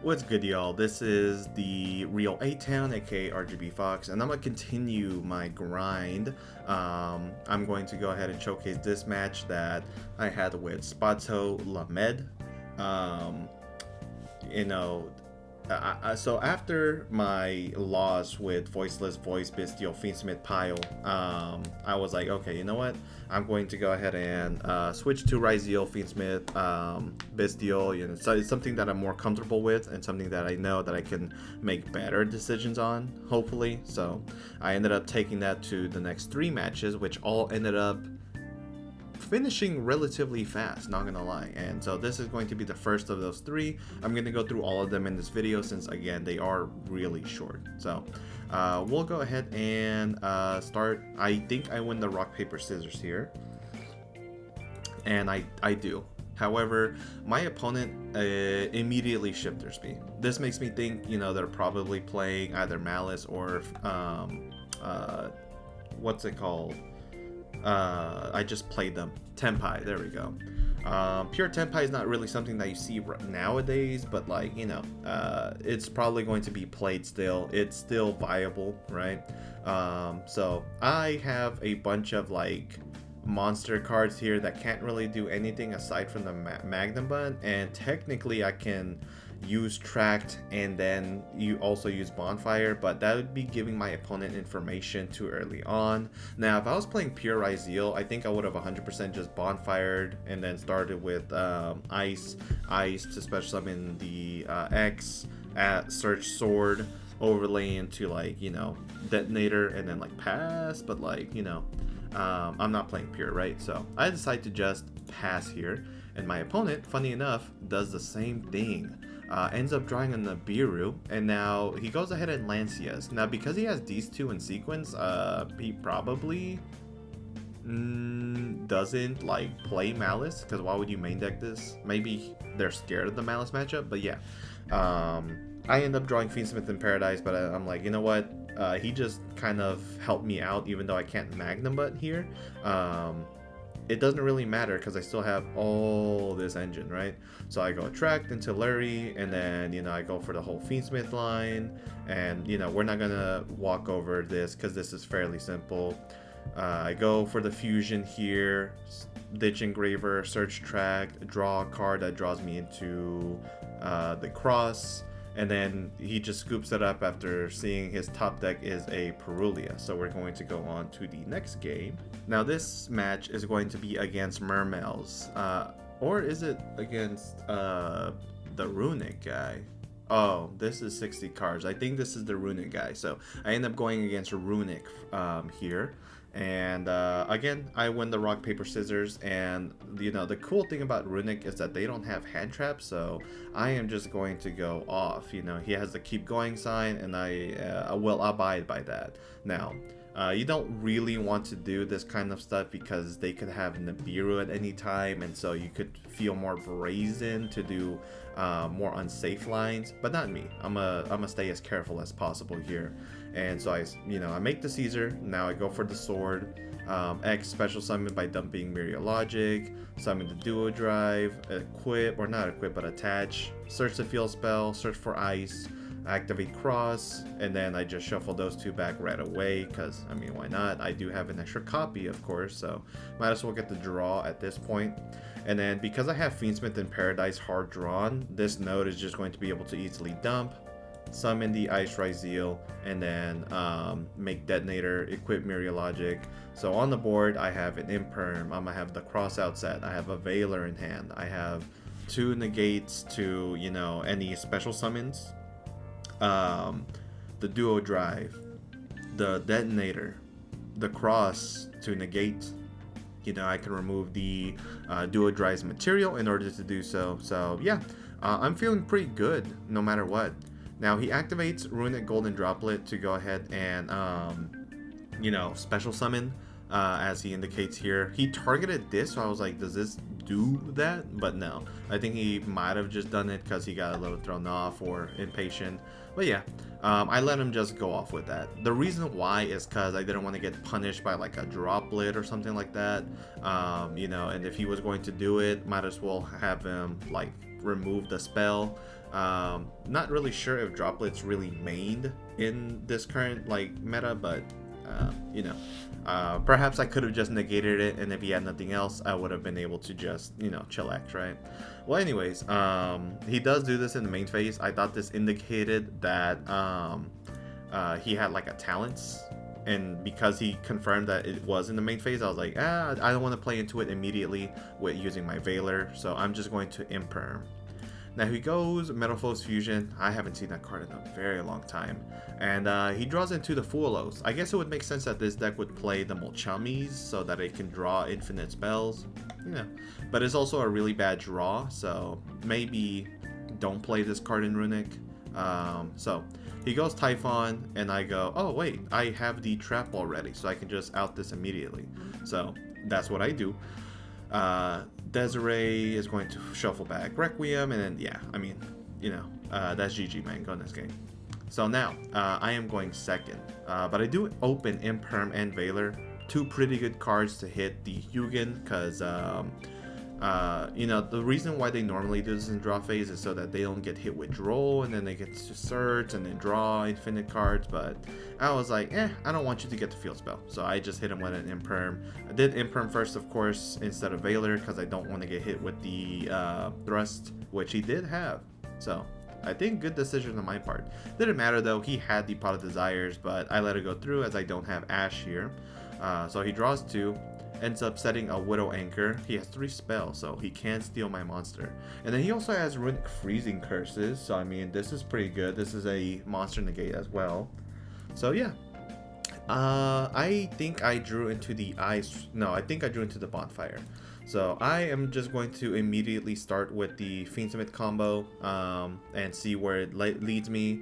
What's good, y'all? This is the real A-Town, aka RGB Fox, and I'm gonna continue my grind. I'm going to go ahead and showcase this match that I had with Spato Lamed. Um, you know, so after my loss with Voiceless Voice Bystial Fiendsmith Pile, I was like, okay, you know what? I'm going to go ahead and switch to Ryzeal Fiendsmith Bystial. You know, so it's something that I'm more comfortable with and something that I know that I can make better decisions on, hopefully. So I ended up taking that to the next 3 matches, which all ended up finishing relatively fast, not gonna lie. And so this is going to be the first of those 3. I'm gonna go through all of them in this video since again they are really short. So we'll go ahead and start. I think I win the rock paper scissors here, and I do. However, my opponent immediately shifters me. This makes me think, you know, they're probably playing either Malice or what's it called? I just played them. Tenpai, there we go. Pure Tenpai is not really something that you see nowadays, but like, you know, it's probably going to be played still. It's still viable, right? So I have a bunch of like monster cards here that can't really do anything aside from the Magnum button, and technically I can use Tract and then you also use Bonfire, but that would be giving my opponent information too early on. Now if I was playing pure Ryzeal, I think I would have 100% just Bonfired and then started with Ice to special summon the X at Search Sword, overlay into like, you know, Detonator, and then like pass. But like, you know, I'm not playing pure, right? So I decide to just pass here, and my opponent, funny enough, does the same thing. Ends up drawing a Nibiru, and now he goes ahead and Lancias. Now because he has these 2 in sequence, he probably doesn't like play Malice, because why would you main deck this? Maybe they're scared of the Malice matchup, but yeah. I end up drawing Fiendsmith in Paradise, but I'm like, you know what? He just kind of helped me out, even though I can't Magnum Butt here. It doesn't really matter because I still have all this engine, right? So I go Attract into Lurie, and then, you know, I go for the whole Fiendsmith line, and, you know, we're not gonna walk over this because this is fairly simple. I go for the fusion here, Ditch Engraver, Search Tract, draw a card that draws me into the cross, and then he just scoops it up after seeing his top deck is a Perulia. So we're going to go on to the next game. Now this match is going to be against Mermails, or is it against the Runic guy? Oh, this is 60 cards. I think this is the Runic guy. So I end up going against Runic here. And again, I win the rock paper scissors, and you know, the cool thing about Runic is that they don't have hand traps, so I am just going to go off. You know, he has the keep going sign, and I will abide by that. Now you don't really want to do this kind of stuff because they could have Nibiru at any time, and so you could feel more brazen to do more unsafe lines, but not me. I'm gonna stay as careful as possible here. And so I make the Caesar. Now I go for the sword. X special summon by dumping Myriad Logic, summon the Duo Drive, equip, or not equip, but attach, search the field spell, search for ice, activate cross, and then I just shuffle those 2 back right away because, I mean, why not? I do have an extra copy, of course, so might as well get the draw at this point. And then because I have Fiendsmith in Paradise hard drawn, this node is just going to be able to easily dump, summon the Ice Ryzeal, and then make Detonator, equip Myriad Logic. So on the board, I have an Imperm, I'm gonna have the cross out set, I have a Veiler in hand, I have 2 negates to, you know, any special summons, the Duo Drive, the Detonator, the cross to negate. You know, I can remove the Duo Drive's material in order to do so. So yeah, I'm feeling pretty good no matter what. Now he activates Runic Golden Droplet to go ahead and you know, special summon, as he indicates here. He targeted this, so I was like, does this do that? But no, I think he might have just done it because he got a little thrown off or impatient. But yeah, I let him just go off with that. The reason why is because I didn't want to get punished by like a droplet or something like that. You know, and if he was going to do it, might as well have him like remove the spell. Not really sure if Droplet's really mained in this current like meta, but you know, perhaps I could have just negated it, and if he had nothing else, I would have been able to just, you know, chillax, right? Well, anyways, he does do this in the main phase. I thought this indicated that he had like a talents, and because he confirmed that it was in the main phase, I was like, I don't want to play into it immediately with using my Veiler, so I'm just going to Imperm. Now he goes Metalfoes Fusion. I haven't seen that card in a very long time. And he draws into the Fuolos. I guess it would make sense that this deck would play the Molchamis so that it can draw infinite spells. Yeah. But it's also a really bad draw, so maybe don't play this card in Runic. So he goes Typhon, and I go, oh wait, I have the trap already, so I can just out this immediately. So that's what I do. Desiree is going to shuffle back Requiem, and then yeah, I mean, you know, that's GG, man. Go in this game. So now I am going second, but I do open Imperm and Veiler, two pretty good cards to hit the Hugin, because you know, the reason why they normally do this in draw phase is so that they don't get hit with draw, and then they get to search and then draw infinite cards. But I was like, I don't want you to get the field spell, so I just hit him with an Imperm. I did Imperm first, of course, instead of Veiler, because I don't want to get hit with the thrust, which he did have. So I think good decision on my part. Didn't matter though, he had the Pot of Desires, but I let it go through as I don't have Ash here. So he draws 2. Ends up setting a Widow Anchor. He has 3 spells, so he can steal my monster. And then he also has Runic Freezing Curses, so I mean, this is pretty good. This is a monster negate as well. So yeah. I think I drew into the ice. No, I think I drew into the Bonfire. So I am just going to immediately start with the Fiendsmith combo and see where it leads me.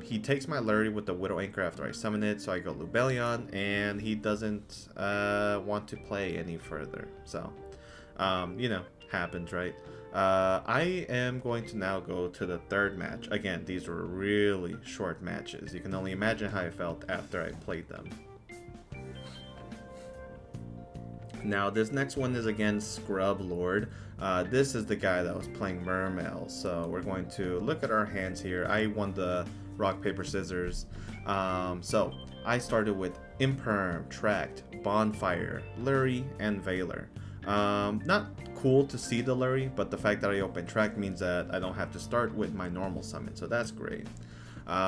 He takes my Lurry with the Widow Anchor after I summon it, so I go Lubellion, and he doesn't want to play any further. So, you know, happens, right? I am going to now go to the third match. Again, these were really short matches. You can only imagine how I felt after I played them. Now, this next one is against Scrub Lord. This is the guy that was playing Mermail. So we're going to look at our hands here. I won the rock, paper, scissors. So I started with Imperm, Tract, Bonfire, Lurry, and Veiler. Not cool to see the Lurry, but the fact that I opened Tract means that I don't have to start with my normal summon, so that's great.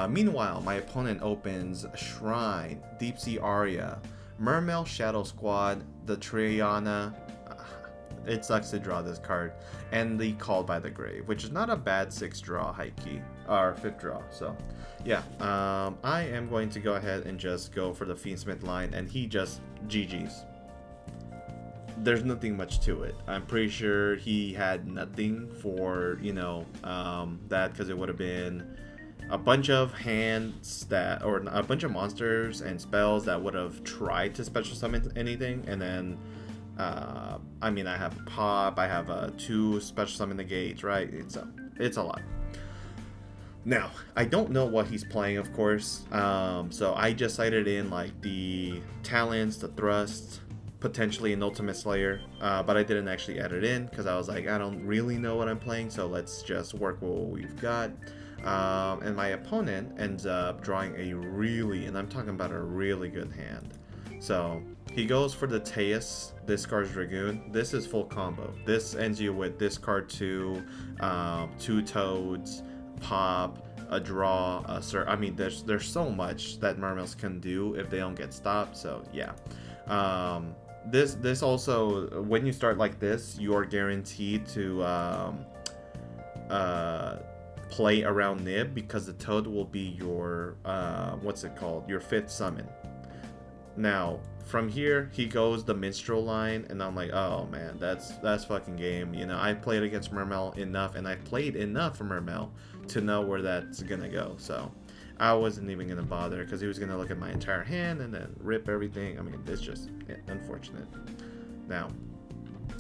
Meanwhile, my opponent opens Shrine, Deep Sea Aria, Mermail Shadow Squad, the Triana. It sucks to draw this card, and the Called by the Grave, which is not a bad 6th draw, high key, or 5th draw. So yeah, I am going to go ahead and just go for the Fiendsmith line, and he just GG's. There's nothing much to it. I'm pretty sure he had nothing for, you know, that, because it would have been a bunch of hands that, or a bunch of monsters and spells that would have tried to special summon anything, and then I mean, I have a pop, I have 2 special summon negates, right? It's a lot. Now, I don't know what he's playing, of course, so I just cited in like the talents, the thrust, potentially an Ultimate Slayer, but I didn't actually add it in because I was like, I don't really know what I'm playing, so let's just work with what we've got. And my opponent ends up drawing a really, and I'm talking about a really good hand. So he goes for the Teus, discards Dragoon. This is full combo. This ends you with discard 2, 2 Toads, pop, a draw, a search. I mean, there's so much that Mermails can do if they don't get stopped. So yeah. This also, when you start like this, you're guaranteed to play around Nib, because the Toad will be your what's it called, your 5th summon. Now from here he goes the Minstrel line, and I'm like, oh man, that's fucking game. You know, I played against Mermail enough, and I played enough for Mermail to know where that's gonna go. So I wasn't even gonna bother, because he was gonna look at my entire hand and then rip everything. I mean, it's just unfortunate. Now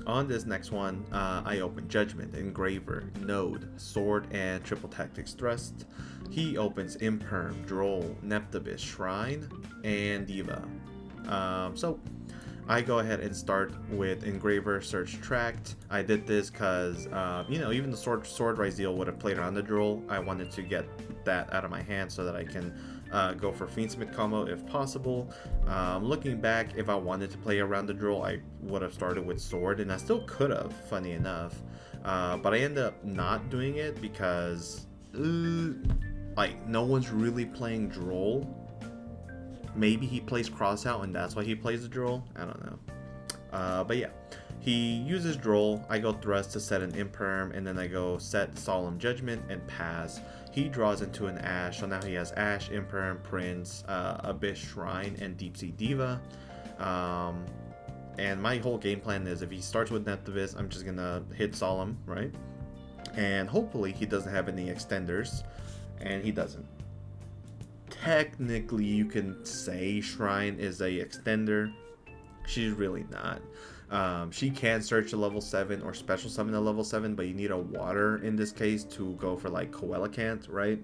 on this next one, I open Judgment, Engraver, Node, Sword, and Triple Tactics Thrust. He opens Imperm, Droll, Neptibus, Shrine, and Diva. So I go ahead and start with Engraver Search Tract. I did this because, you know, even the Sword Ryzeal would have played around the drill. I wanted to get that out of my hand so that I can go for Fiendsmith combo if possible. Looking back, if I wanted to play around the drill, I would have started with Sword, and I still could have, funny enough. But I ended up not doing it because, like, no one's really playing Droll. Maybe he plays Crossout and that's why he plays the Droll. I don't know. But yeah, he uses Droll. I go Thrust to set an Imperm, and then I go set Solemn Judgment and pass. He draws into an Ash, so now he has Ash, Imperm, Prince, Abyss Shrine, and Deep Sea Diva. And my whole game plan is if he starts with Neptibus, I'm just gonna hit Solemn, right? And hopefully he doesn't have any extenders, and he doesn't. Technically, you can say Shrine is a extender. She's really not. She can search a level 7 or special summon a level 7, but you need a water in this case to go for like Coelacanth, right?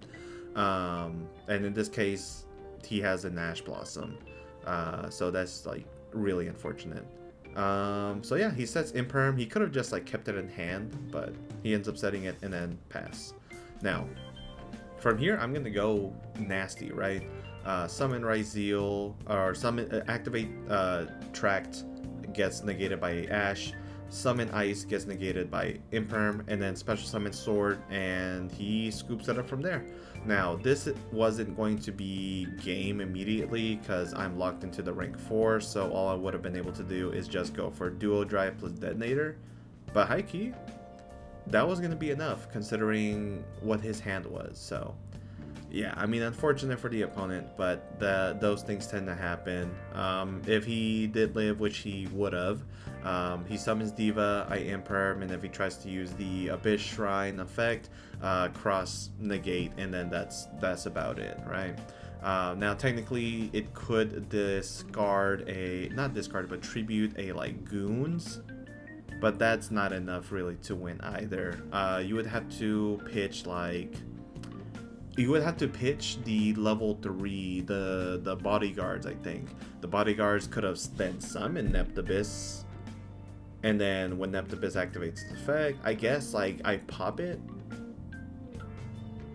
And in this case, he has a Ash Blossom. So that's like really unfortunate. So yeah, he sets Imperm. He could have just like kept it in hand, but he ends up setting it and then pass. Now, from here, I'm gonna go nasty, right? Summon Ryzeal, or summon activate Tract gets negated by Ash. Summon Ice gets negated by Imperm, and then special summon Sword, and he scoops it up from there. Now, this wasn't going to be game immediately because I'm locked into the rank 4, so all I would have been able to do is just go for Duo Drive plus Detonator. But high key, that was going to be enough considering what his hand was. So yeah, I mean, unfortunate for the opponent, but those things tend to happen. If he did live, which he would have, he summons Diva, I Imperm, and if he tries to use the Abyss Shrine effect, cross negate, and then that's about it, right? Now technically it could discard not discard, but tribute a like Goons, but that's not enough really to win either. You would have to pitch the level 3, the bodyguards. I think the bodyguards could have then summoned Neptibus, and then when Neptibus activates its effect, I guess like I pop it.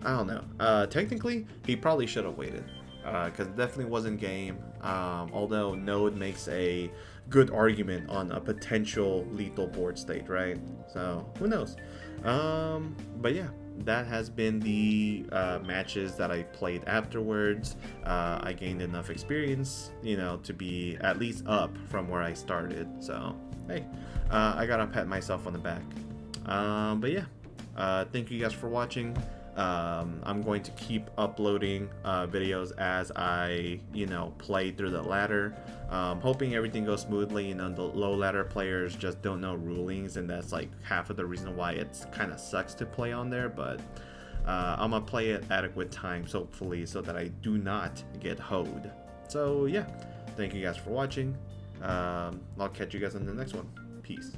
I don't know. Technically, he probably should have waited, because it definitely wasn't game. Although Node makes a good argument on a potential lethal board state, right? So who knows? But yeah, that has been the matches that I played afterwards. I gained enough experience, you know, to be at least up from where I started. So hey, I gotta pat myself on the back. But yeah, thank you guys for watching. I'm going to keep uploading videos as I, you know, play through the ladder. Hoping everything goes smoothly. You know, the low ladder players just don't know rulings, and that's like half of the reason why it's kind of sucks to play on there. But I'm gonna play at adequate times, hopefully, so that I do not get hoed. So yeah, thank you guys for watching. I'll catch you guys on the next one. Peace.